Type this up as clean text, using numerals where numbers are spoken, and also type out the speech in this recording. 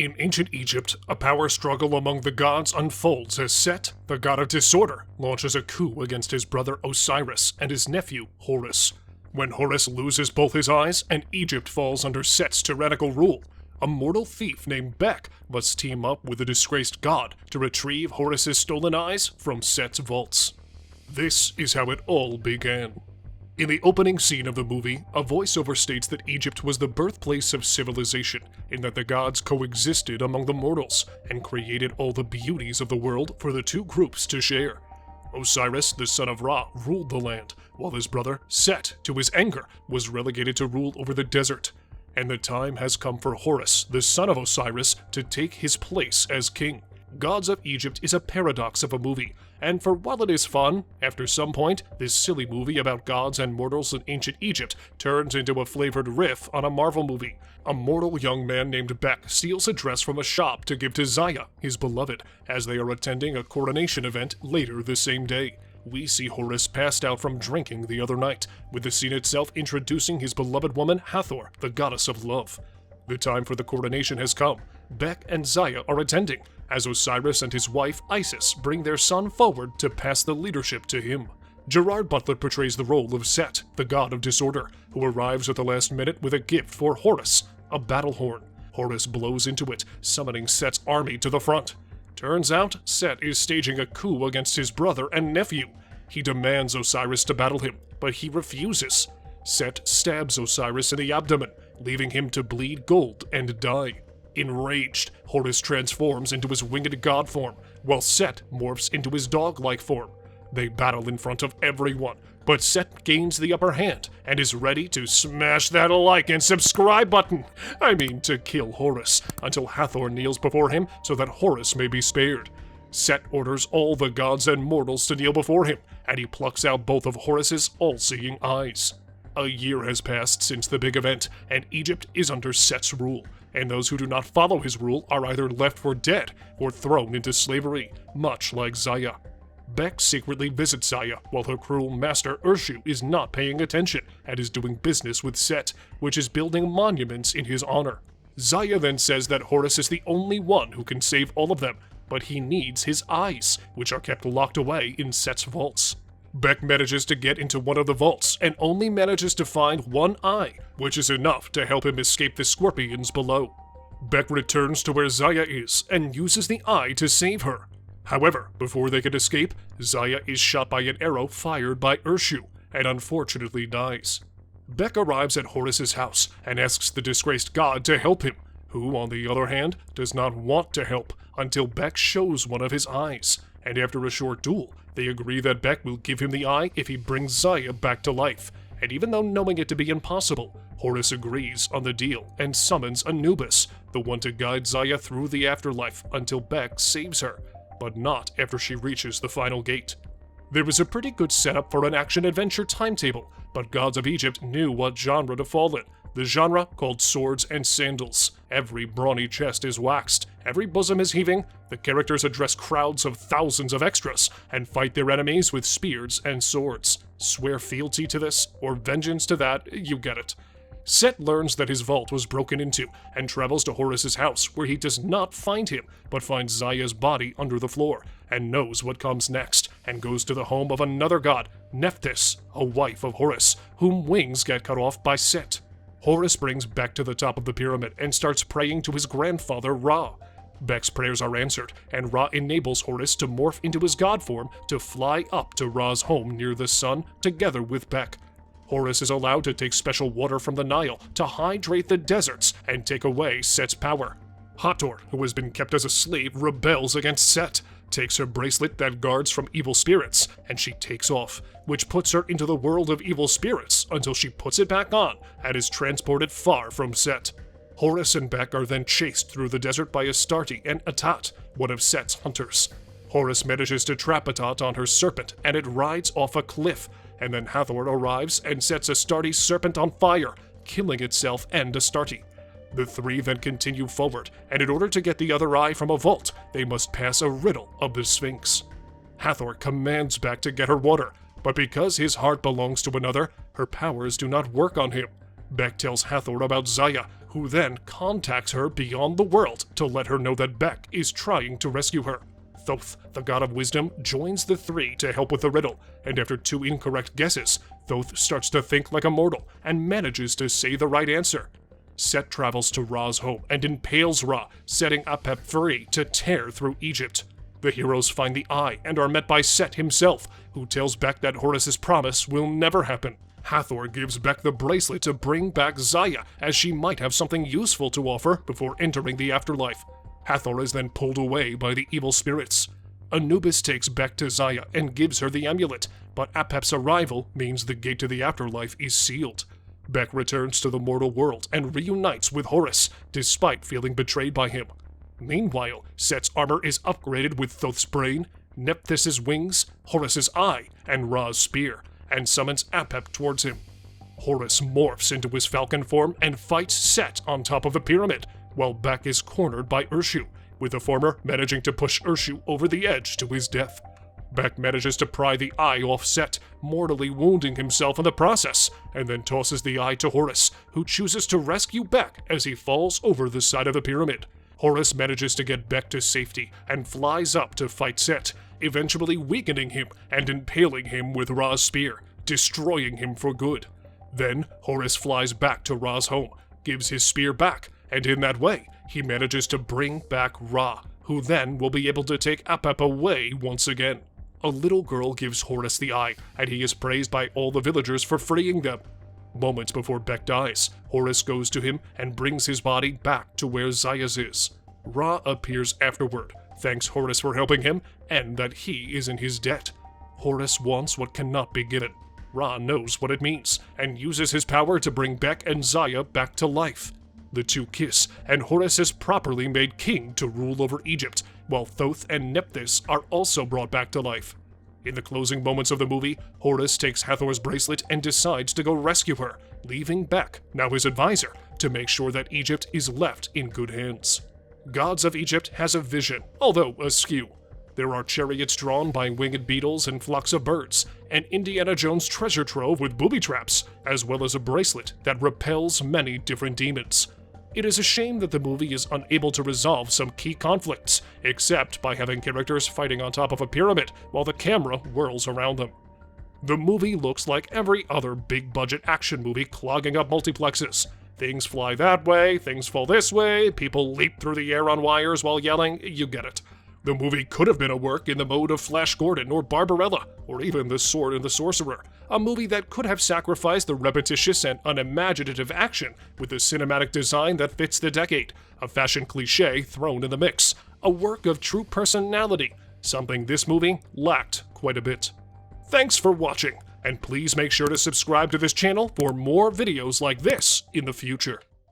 In ancient Egypt, a power struggle among the gods unfolds as Set, the god of disorder, launches a coup against his brother Osiris and his nephew Horus. When Horus loses both his eyes and Egypt falls under Set's tyrannical rule, a mortal thief named Bek must team up with the disgraced god to retrieve Horus's stolen eyes from Set's vaults. This is how it all began. In the opening scene of the movie, a voiceover states that Egypt was the birthplace of civilization, in that the gods coexisted among the mortals and created all the beauties of the world for the two groups to share. Osiris, the son of Ra, ruled the land, while his brother, Set, to his anger, was relegated to rule over the desert. And the time has come for Horus, the son of Osiris, to take his place as king. Gods of Egypt is a paradox of a movie, and for while it is fun, after some point, this silly movie about gods and mortals in ancient Egypt turns into a flavored riff on a Marvel movie. A mortal young man named Bek steals a dress from a shop to give to Zaya, his beloved, as they are attending a coronation event later the same day. We see Horus passed out from drinking the other night, with the scene itself introducing his beloved woman Hathor, the goddess of love. The time for the coronation has come. Bek and Zaya are attending, as Osiris and his wife Isis bring their son forward to pass the leadership to him. Gerard Butler portrays the role of Set, the god of disorder, who arrives at the last minute with a gift for Horus, a battle horn. Horus blows into it, summoning Set's army to the front. Turns out, Set is staging a coup against his brother and nephew. He demands Osiris to battle him, but he refuses. Set stabs Osiris in the abdomen, leaving him to bleed gold and die. Enraged, Horus transforms into his winged god form, while Set morphs into his dog-like form. They battle in front of everyone, but Set gains the upper hand and is ready to smash that like and subscribe button. To kill Horus, until Hathor kneels before him so that Horus may be spared. Set orders all the gods and mortals to kneel before him, and he plucks out both of Horus's all-seeing eyes. A year has passed since the big event, and Egypt is under Set's rule, and those who do not follow his rule are either left for dead or thrown into slavery, much like Zaya. Bek secretly visits Zaya while her cruel master Urshu is not paying attention and is doing business with Set, which is building monuments in his honor. Zaya then says that Horus is the only one who can save all of them, but he needs his eyes, which are kept locked away in Set's vaults. Bek manages to get into one of the vaults and only manages to find one eye, which is enough to help him escape the scorpions below. Bek returns to where Zaya is and uses the eye to save her. However, before they can escape, Zaya is shot by an arrow fired by Urshu and unfortunately dies. Bek arrives at Horus's house and asks the disgraced god to help him, who, on the other hand, does not want to help until Bek shows one of his eyes, and after a short duel, they agree that Bek will give him the eye if he brings Zaya back to life, and even though knowing it to be impossible, Horus agrees on the deal and summons Anubis, the one to guide Zaya through the afterlife until Bek saves her, but not after she reaches the final gate. There is a pretty good setup for an action-adventure timetable, but Gods of Egypt knew what genre to fall in, the genre called swords and sandals. Every brawny chest is waxed, every bosom is heaving, the characters address crowds of thousands of extras, and fight their enemies with spears and swords. Swear fealty to this, or vengeance to that, you get it. Set learns that his vault was broken into, and travels to Horus's house, where he does not find him, but finds Zaya's body under the floor, and knows what comes next, and goes to the home of another god, Nephthys, a wife of Horus, whom wings get cut off by Set. Horus brings Bek to the top of the pyramid and starts praying to his grandfather Ra. Bek's prayers are answered, and Ra enables Horus to morph into his god form to fly up to Ra's home near the sun together with Bek. Horus is allowed to take special water from the Nile to hydrate the deserts and take away Set's power. Hathor, who has been kept as a slave, rebels against Set, takes her bracelet that guards from evil spirits, and she takes off, which puts her into the world of evil spirits until she puts it back on and is transported far from Set. Horus and Bek are then chased through the desert by Astarte and Atat, one of Set's hunters. Horus manages to trap Atat on her serpent, and it rides off a cliff, and then Hathor arrives and sets Astarte's serpent on fire, killing itself and Astarte. The three then continue forward, and in order to get the other eye from a vault, they must pass a riddle of the Sphinx. Hathor commands Bek to get her water, but because his heart belongs to another, her powers do not work on him. Bek tells Hathor about Zaya, who then contacts her beyond the world to let her know that Beck is trying to rescue her. Thoth, the god of wisdom, joins the three to help with the riddle, and after 2 incorrect guesses, Thoth starts to think like a mortal and manages to say the right answer. Set travels to Ra's home and impales Ra, setting Apep free to tear through Egypt. The heroes find the eye and are met by Set himself, who tells Beck that Horus's promise will never happen. Hathor gives Beck the bracelet to bring back Zaya, as she might have something useful to offer before entering the afterlife. Hathor is then pulled away by the evil spirits. Anubis takes Beck to Zaya and gives her the amulet, but Apep's arrival means the gate to the afterlife is sealed. Beck returns to the mortal world and reunites with Horus, despite feeling betrayed by him. Meanwhile, Set's armor is upgraded with Thoth's brain, Nephthys' wings, Horus's eye, and Ra's spear, and summons Apep towards him. Horus morphs into his falcon form and fights Set on top of the pyramid, while Beck is cornered by Urshu, with the former managing to push Urshu over the edge to his death. Beck manages to pry the eye off Set, mortally wounding himself in the process, and then tosses the eye to Horus, who chooses to rescue Beck as he falls over the side of the pyramid. Horus manages to get Beck to safety and flies up to fight Set, eventually weakening him and impaling him with Ra's spear, destroying him for good. Then Horus flies back to Ra's home, gives his spear back, and in that way, he manages to bring back Ra, who then will be able to take Apep away once again. A little girl gives Horus the eye, and he is praised by all the villagers for freeing them. Moments before Beck dies, Horus goes to him and brings his body back to where Zaya's is. Ra appears afterward, thanks Horus for helping him, and that he is in his debt. Horus wants what cannot be given. Ra knows what it means, and uses his power to bring Beck and Zaya back to life. The two kiss, and Horus is properly made king to rule over Egypt, while Thoth and Nephthys are also brought back to life. In the closing moments of the movie, Horus takes Hathor's bracelet and decides to go rescue her, leaving Beck, now his advisor, to make sure that Egypt is left in good hands. Gods of Egypt has a vision, although askew. There are chariots drawn by winged beetles and flocks of birds, an Indiana Jones treasure trove with booby traps, as well as a bracelet that repels many different demons. It is a shame that the movie is unable to resolve some key conflicts, except by having characters fighting on top of a pyramid while the camera whirls around them. The movie looks like every other big-budget action movie clogging up multiplexes. Things fly that way, things fall this way, people leap through the air on wires while yelling, you get it. The movie could have been a work in the mode of Flash Gordon or Barbarella, or even The Sword and the Sorcerer, a movie that could have sacrificed the repetitious and unimaginative action with a cinematic design that fits the decade, a fashion cliché thrown in the mix, a work of true personality, something this movie lacked quite a bit. Thanks for watching, and please make sure to subscribe to this channel for more videos like this in the future.